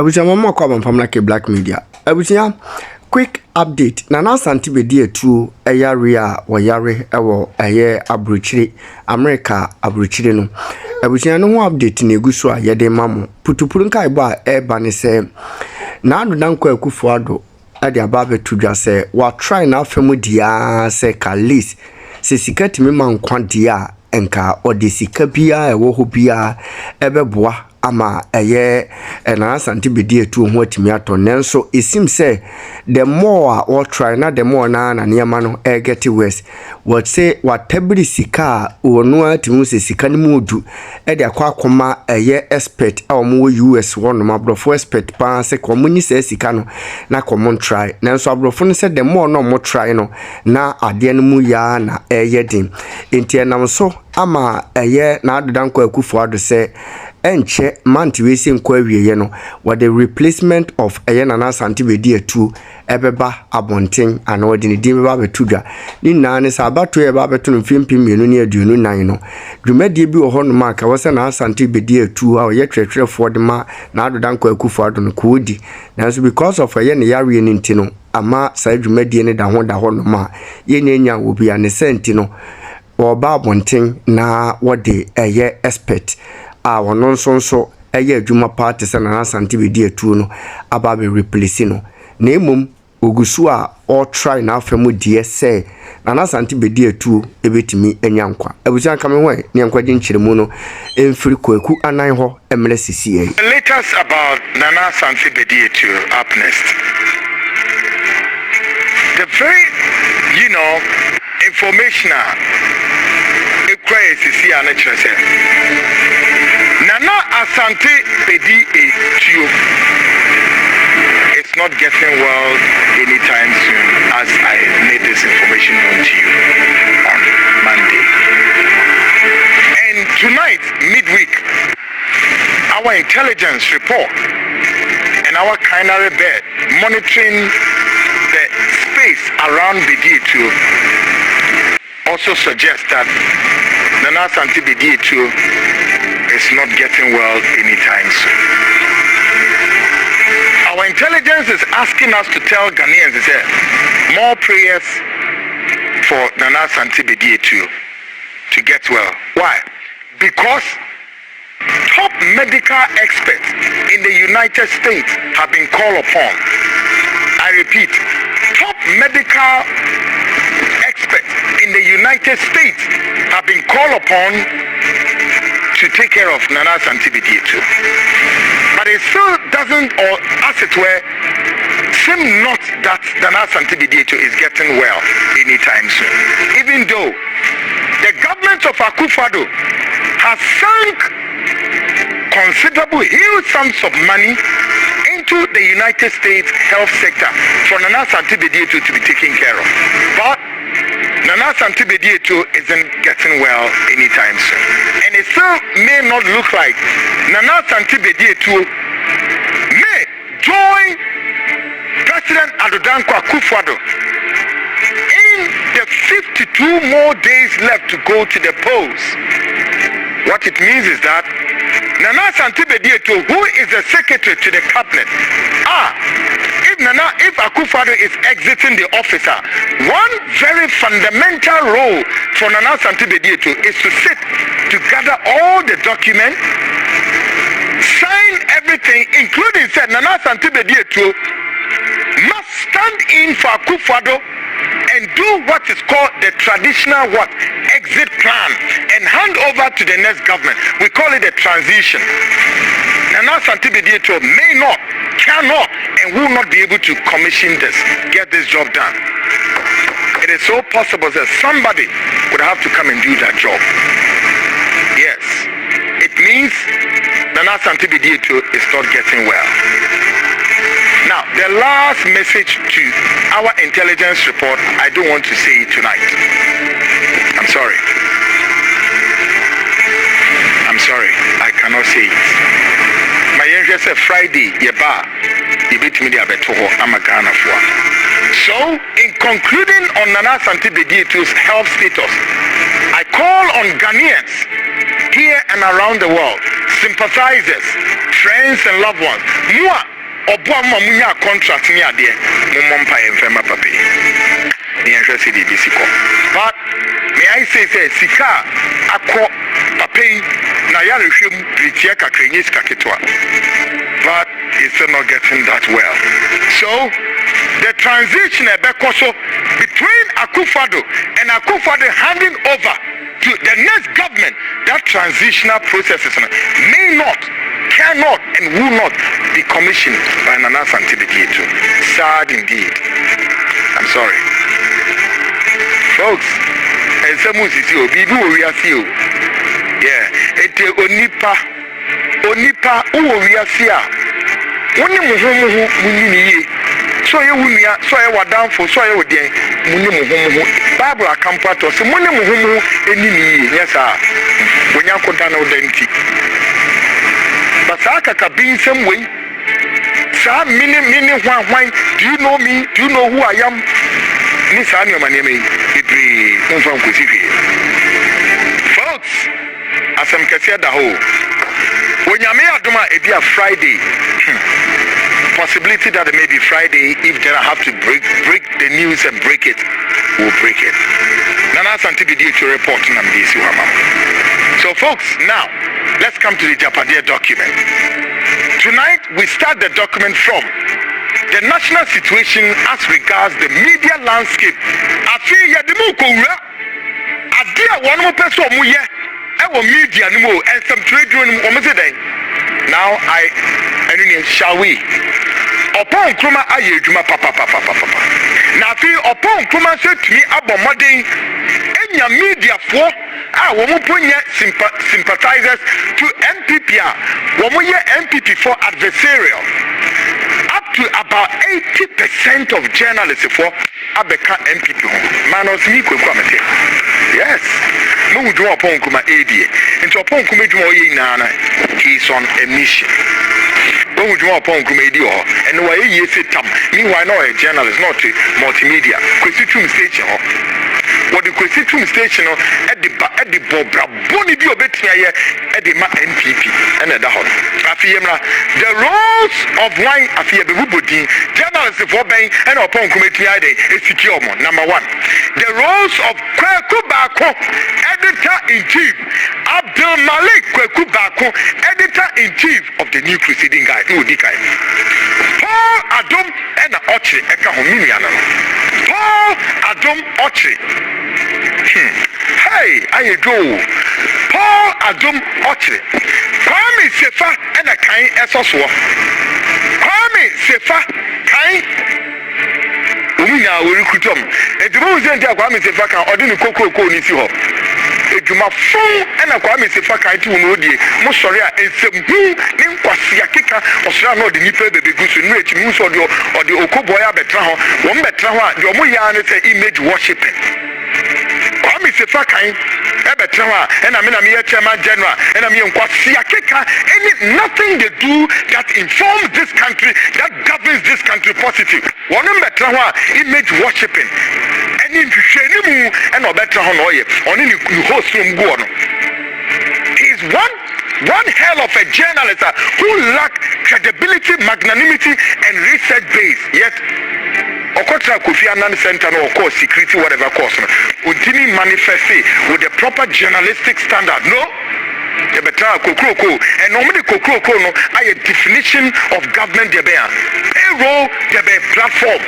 Abuja mama kwa mpamla ke Black Media. Abuja quick update. Nana Asante Bedeatuo yare a wɔyare ewo eye abrochire America abrochire no. Abuja no ho update na egu so a yede mamo. Putupuru nkai bo a eba ne se na Addo dankwa akufo Addo ade aba betudwa se wa try na afemu dia se ka list se sika timi man kwa dia enka ode sika bia ewo ho bia ebeboa ama eye na Asante Bedeatuo ho atimi ato nenso esim say the more or try na the more na niema no get worse what say what tabri sika onu atimi se sika ni mudu e de akoma eye expert a omo US one ma brofo expert pa se komuni se sika no na common try nenso abrofo no se the more no mo try no na ade no mu ya na eye din enti enam so ama eye na Addo dankwa akufo Addo se enche manti we se nkwa wieye no what the replacement of eye na Asante Bedeatuo ebeba abonten ana odi ne din beba betudwa ni nane sa abato e ba beto no fimpim mienu ne aduonu nan no dwumadie bi wo ho no maka wo se na Asante Bedeatuo a ye twetwerefo de ma na Addo dankwa akufo Addo no koodi nanso because of eye ne yare ni ntino ama sa dwumadie ne da ho no ma ye nyanya obi ane senti no wo ba abonten na wo de eye expert a wono nso eye adwuma party se na Asante Bedeatuo no aba be replace no na emom ogusu a all try na afemu die se na Asante Bedeatuo ebetimi enyankwa abuja kame ho ne yankwaje nkyeremu no emfiri kwaku anan ho emle sisie. The latest about Nana Asante Bedeatuo up next. The very informational equation and Nana Asante Bedeatuo is not getting well anytime soon, as I made this information known to you on Monday. And tonight, midweek, our intelligence report and our canary bed monitoring the space around Bedeatuo also suggests that Nana Asante Bedeatuo is not getting well anytime soon. Our intelligence is asking us to tell Ghanaians more prayers for Nana Asante Bedeatuo to get well. Why? Because top medical experts in the United States have been called upon. I repeat, top medical experts in the United States have been called upon to take care of Nana Asante Bedeatuo. But it still doesn't, or as it were, seem not that Nana Asante Bedeatuo is getting well anytime soon. Even though the government of Akufo Addo has sunk considerable huge sums of money into the United States health sector for Nana Asante Bedeatuo to be taken care of. But Nana Asante Bedeatuo isn't getting well anytime soon. And it still may not look like Nana Asante Bedeatuo may join President Addo dankwa akufo Addo in the 52 more days left to go to the polls. What it means is that Nana Asante Bedeatuo, who is the secretary to the cabinet, if Akufo Addo is exiting the office, one very fundamental role for Nana Asante Bedeatuo is to sit to gather all the documents, sign everything, including said Nana Asante Bedeatuo must stand in for Akufo Addo and do what is called the traditional exit plan and hand over to the next government. We call it a transition. Nana Asante Bedeatuo may not, cannot, and will not be able to commission this, get this job done. It is so possible that somebody would have to come and do that job. Yes, it means Nana Asante Bedeatuo is not getting well. Now, the last message to our intelligence report, I don't want to say it tonight. I'm sorry. I cannot say it. My youngest said Friday, you beat me there, I'm a Ghana for. So, in concluding on Nana Asante Bedeatuo's health status, I call on Ghanaians here and around the world, sympathizers, friends and loved ones, Obo ma munya contract ni ade mo mpa ye mfema papa ni ehwe se di bisiko. But may I say sika akọ papa na ya rehwem britia kakrenye sika ketwa. But it's not getting that well. So the transition between Akufo-Addo and Akufo-Addo handing over to the next government, that transitional processes may not, cannot, and will not be commissioned by Asante Bedeatuo. Sad indeed. I'm sorry. Folks, and some musicians, we are still. Yeah, it's onipa we are still. One muhumu munini so ye wunia so ye wadanfo so ye odien muni muhumu Bible akampato so muni muhumu enini yesa wonya koda na odanti basaka ka bin some way sa mini hwan do you know me, do you know who I am ni sa ni omane me bibri onfa nkosifi folks asem kese da ho onyame adoma ebi a Friday possibility that it may be Friday. If then I have to break the news and break it, we'll break it. Asante Bedeatuo report on this. So folks, now let's come to the Japadia document. Tonight we start the document from the national situation as regards the media landscape. I feel ya the mukura. Adia one more person muye. Our media no and some trade union. Now shall we? Upon Kruma aye juma papa. Na fi upon Kruma say to me abomoden enya media for wo mo ponye sympathizers to MPP wo mo ye MPP for adversarial up to about 80% of journalists for abeka MPP manos mi kwekwa mete. Yes, mo would draw upon Kruma ADA into upon Kruma juma ye nana he's on a mission. When we draw upon Kumedio, and why you sit tam. Meanwhile, no a journalist, not a multimedia. Constitution station, what the constitution station at the Bobra Boni Bio Betia at the NPP and at the hot. The roles of wine Afia Bubudi, journalists for Bang and upon Kumetia is secure. Number one, the roles of Kwekubako, editor in chief, Abdul Malik Kwekubako, editor in chief of the new proceeding guide. Paul Addo and Ochre eka hominiana. Paul Addo Ochre. Hey, I do. Paul Addo Ochre. Kwame Sefa and a kind esoswo. Kwame Sefa kind. Umina we recruit them. E the reason that Kwame Sefa kan odini kokoko ni si ho. Ejuma fun ena Kwame Sefa kan ti wonu odie mo sori a ensemu ni nkwase akeka osra na odi nipa bebe gusu nu echi mu so odi okoboya betra ho wo betra ho a de omo ya ne say image worshiping. Kwame Sefa kan e betra ho a ena me na me chairman general ena me nkwase akeka any nothing they do that informs this country, that governs this country positive. Wo betra ho a image worshiping. Any mu and no betra ho no ye oni ni host room go no. He is one hell of a journalist who lack credibility, magnanimity, and research base. Yet, Okotra Kofi Annan Center, no, of course, security, whatever course, Untini manifest with the proper journalistic standard. No, the better Kokroko, and normally Kokroko, no, I a definition of government, the bear, a role, the bear platform.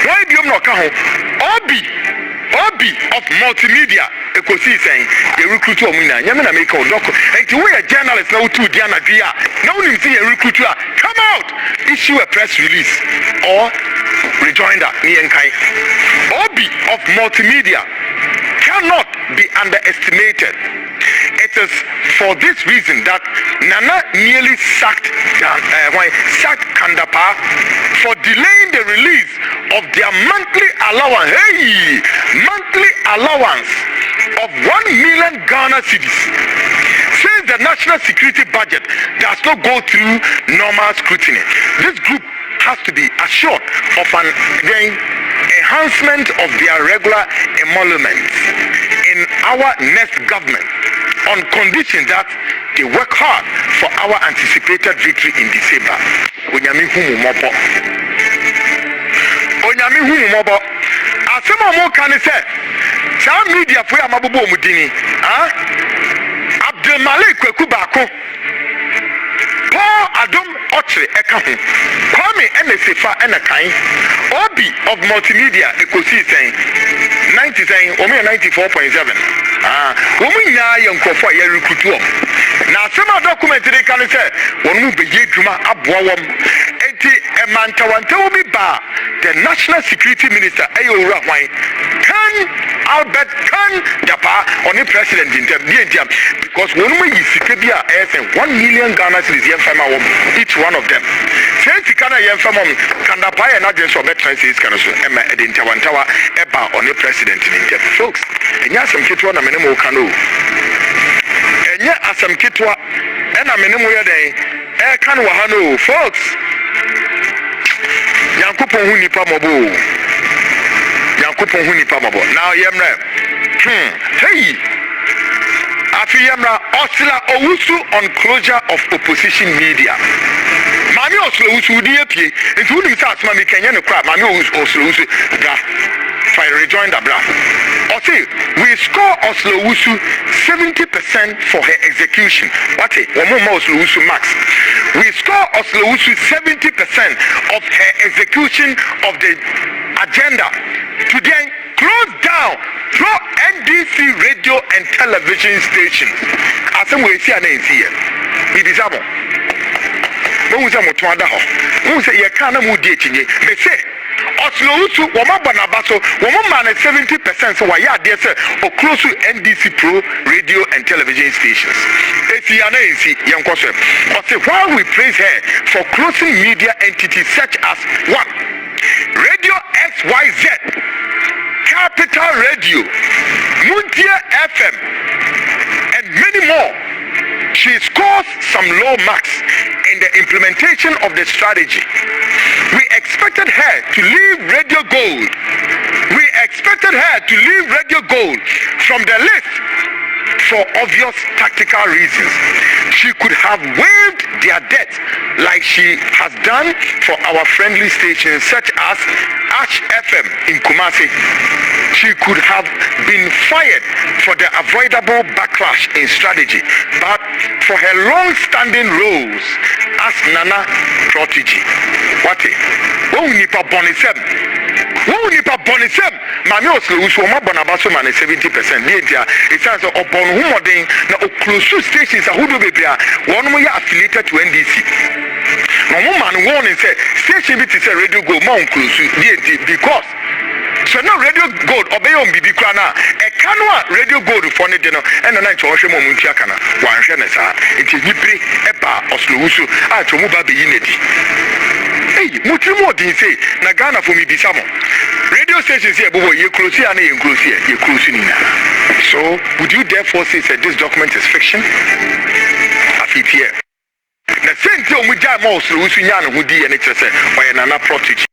Why do you not come? Obi of multimedia ekosi saying the recruit omina nyame na make o doc and we are journalists now to Diana Dia now you see a recruiter come out issue a press release or rejoinder ni enkai. Obi of multimedia cannot be underestimated. It is for this reason that Nana nearly sacked Kandapa for delaying the release of their monthly allowance of 1 million Ghana cedis. Since the national security budget does not go through normal scrutiny, this group has to be assured of an enhancement of their regular emoluments in our next government. on condition that they work hard for our anticipated victory in December. Onyame hu mobo. Onyame hu mobo. Asema mo kan say, sa media fo ya mabobo omudini. Abdul Malik Kweku Baako. Paul Adom Otre Ekahu. Kwame Enesefa Enakai. Obi of multimedia Ekosi saying 90 saying 94.7. Woman ya yankofo ya recruit na sema document they can say won mu beye dwuma aboa wom enti emantawanta wo bi ba the national security minister ayowura hwan kan Albert kan dapa on the president in them because won mu yisike bi a 1 million Ghana cedis yen fama wom each one of them since kana yen fama kan dapa ya na je so better says kana so ema edintawantawa eba on the president in them folks enya some kitwa na menemo kano enye asam kitwa ena menemu yeden kan wa hano folks yankopon hu nipa mobo now yemra hey afi yemra osila owusu on closure of opposition media mami osila owusu di epie nti uni sa asma mi kenya ne kra mami osila owusu da fire rejoin the bra. Okay, we score Oslo Wusu 70% for her execution. What it? Oslo Wusu max. We score Oslo Wusu 70% of her execution of the agenda. Today, close down pro NDC radio and television stations. As we see an here. It is able. When we say Mutwanda ho, when we say you can't move the chinye, they say. Oslo Wusu, wama banabaso, wama man 70% so waya there say or close to NDC pro radio and television stations. Esi yana esi yankose. But while we praise her for closing media entities such as 1. Radio XYZ, Capital Radio, Muntia FM, and many more. She scores some low marks in the implementation of the strategy. We expected her to leave Radio Gold. From the list for obvious tactical reasons. She could have waived their debt like she has done for our friendly stations such as Ash FM in Kumasi. She could have been fired for the avoidable backlash in strategy, but for her long-standing roles as Nana protege. What? Who nipa bonisem mami oslo uso ma bonabaso man 70% dia it says obon hu modern na oklosu stations ahudo bebia won mo ya affiliated to NDC no mo man won say station bi say Radio Go ma oklosu dia because so now Radio Gold obey on bibi kwa na e kanwa Radio Gold for ne de no e na nche ohwe mo muntia kana wan hwe ne sa enti nyibri eba oslo uso a chomu ba be yinedi. Hey, mutrimu odin say na Ghana for me bisamo. Radio stations here, bobo ye close here and ye close here, ye close nina. So, would you therefore say that this document is fiction? Afit here. Na same thing we jam also usunyano who di and it say, why nana protege.